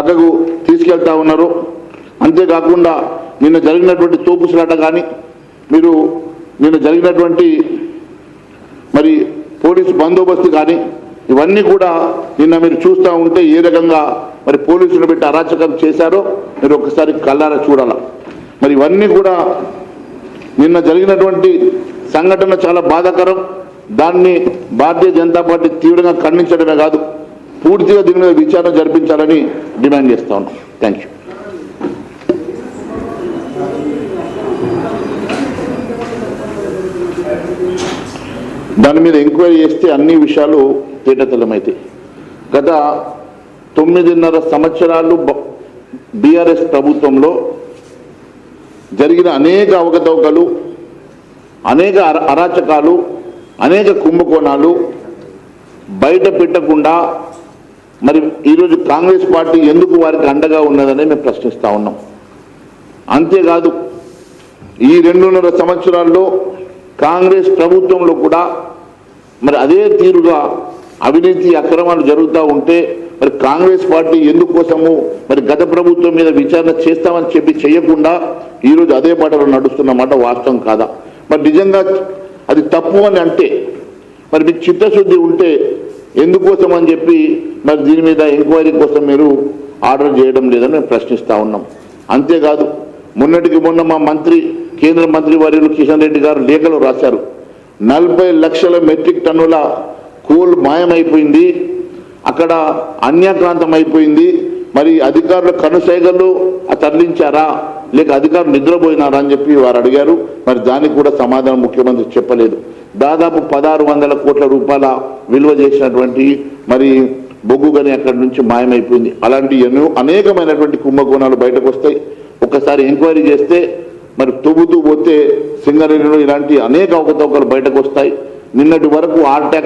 పక్కకు తీసుకెళ్తా ఉన్నారు. అంతేకాకుండా నిన్న జరిగినటువంటి తోపుసులాట కానీ మీరు నిన్న జరిగినటువంటి మరి పోలీసు బందోబస్తు కానీ ఇవన్నీ కూడా నిన్న మీరు చూస్తూ ఉంటే ఏ రకంగా మరి పోలీసులు పెట్టి అరాచకం చేశారో మీరు ఒకసారి కళ్ళారా చూడాల. మరి ఇవన్నీ కూడా నిన్న జరిగినటువంటి సంఘటన చాలా బాధాకరం. దాన్ని భారతీయ జనతా పార్టీ తీవ్రంగా ఖండించడమే కాదు, పూర్తిగా దీని మీద విచారణ జరిపించాలని డిమాండ్ చేస్తా ఉన్నాం. Thank you. దాని మీద ఎంక్వైరీ చేస్తే అన్ని విషయాలు తేటతెల్లమైతాయి. గత 9.5 సంవత్సరాలు బీఆర్ఎస్ ప్రభుత్వంలో జరిగిన అనేక అవకతవకలు, అనేక అరాచకాలు, అనేక కుంభకోణాలు బయట పెట్టకుండా మరి ఈరోజు కాంగ్రెస్ పార్టీ ఎందుకు వారికి అండగా ఉన్నదని మేము ప్రశ్నిస్తూ ఉన్నాం. అంతేకాదు ఈ 2.5 సంవత్సరాల్లో కాంగ్రెస్ ప్రభుత్వంలో కూడా మరి అదే తీరుగా అవినీతి అక్రమాలు జరుగుతూ ఉంటే మరి కాంగ్రెస్ పార్టీ ఎందుకోసము మరి గత ప్రభుత్వం మీద విచారణ చేస్తామని చెప్పి చేయకుండా ఈరోజు అదే బాటలో నడుస్తున్నమాట వాస్తవం కాదా? మరి నిజంగా అది తప్పు అని అంటే మరి మీకు చిత్తశుద్ధి ఉంటే ఎందుకోసం అని చెప్పి మరి దీని మీద ఎంక్వైరీ కోసం మీరు ఆర్డర్ చేయడం లేదని మేము ప్రశ్నిస్తూ ఉన్నాం. అంతేకాదు మొన్నటికి మొన్న మా కేంద్ర మంత్రి వర్యులు కిషన్ రెడ్డి గారు లేఖలు రాశారు. 40 లక్షల మెట్రిక్ టన్నుల కోల్ మాయమైపోయింది, అక్కడ అన్యాక్రాంతం అయిపోయింది. మరి అధికారుల కనుసైగలు తరలించారా లేక అధికారులు నిద్రపోయినారా అని చెప్పి వారు అడిగారు. మరి దానికి కూడా సమాధానం ముఖ్యమంత్రి చెప్పలేదు. దాదాపు 1600 కోట్ల రూపాయల విలువ చేసినటువంటి మరి బొగ్గు గని అక్కడి నుంచి మాయమైపోయింది. అలాంటి అనేకమైనటువంటి కుంభకోణాలు బయటకు వస్తాయి. ఒకసారి ఎంక్వైరీ చేస్తే మరి తొవ్వుతూ పోతే సింగరేణిలో ఇలాంటి అనేక అవకతవకలు బయటకు వస్తాయి. నిన్నటి వరకు ఆర్ ట్యాక్స్